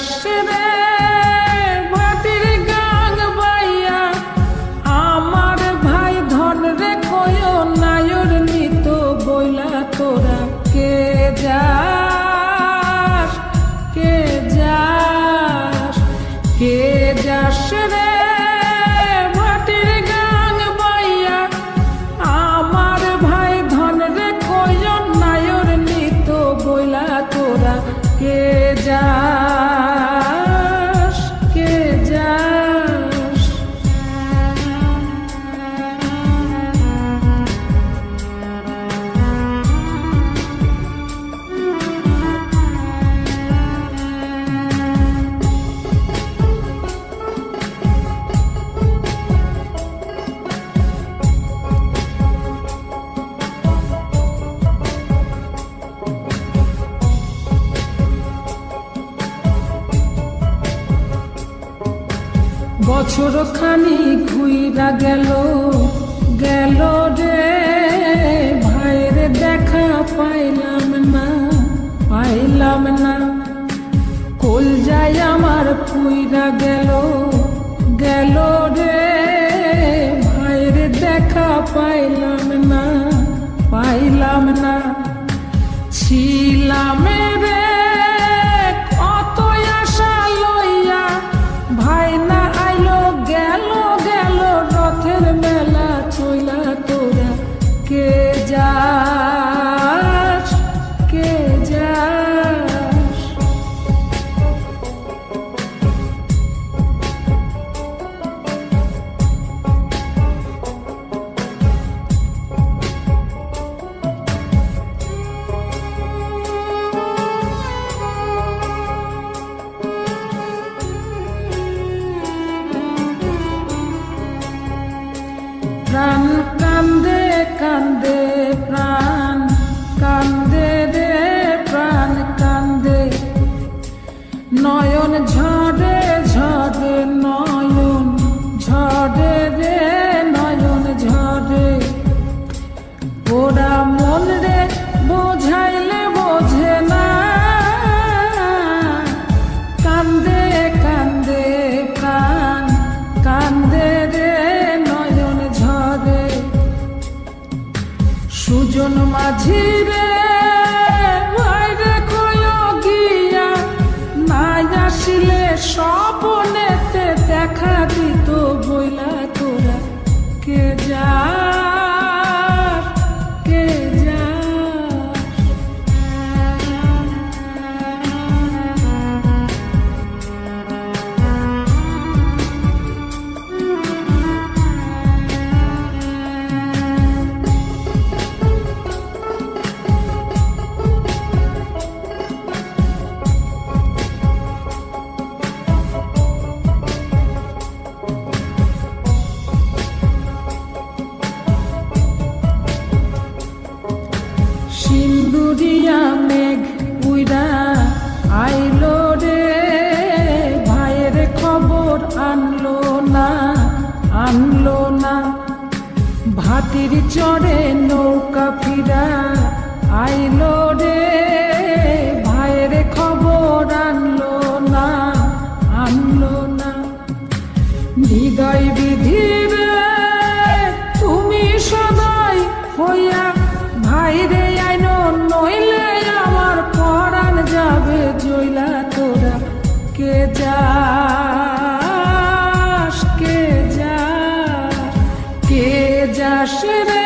যাস রে মাটির গাং বাইয়া আমার ভাই ধন রে কয় নায়র নিত বইলা তোরা কে যাস কে যাস কে যাস রে মাটির গাং বাইয়া আমার ভাই ধন রে কয় নায়র নিত বইলা তোরা কে যাস কে যাস বছর খানি ঘুইরা গেল গেল রে ভাইরে দেখা পাইলাম না কল যায় আমার পুইরা গেল গেল রে ভাইরে দেখা পাইলাম না ছিলাম রে কত আশা লইয়া ভাই না আইলো গেল গেল রথের মেলা চইলা তোরা কে যাস কে যাস প্রাণ কান্দে কান্দে প্রাণ কান্দে রে প্রাণ কান্দে নয়ন ঝরে ঝরে নয়ন ঝরে রে নয়ন ঝরে ওরা মন রে বোঝাইলে বোঝে না কান্দে কান্দে প্রাণ কান্দে রে সুজন মাঝি রে ভাইরে কয় গিয়া নাই আসিলে স্বপনেতে দেখা দিত বইলা তোরা কে যাস কে যাস সিন্দুরিয়া মেঘ উইরা আইলো রে ভাইয়ের খবর আনলো না ভাটির চড়ে নৌকা ফিরা আইলো রে ভাইয়ের খবর আনলো না হৃদয় বিধির তুমি সদাই হইয়া ভাইরে আইনো নইলে আমার পরাণ যাবে জইলা তোরা কে যাস কে যাস কে যাস রে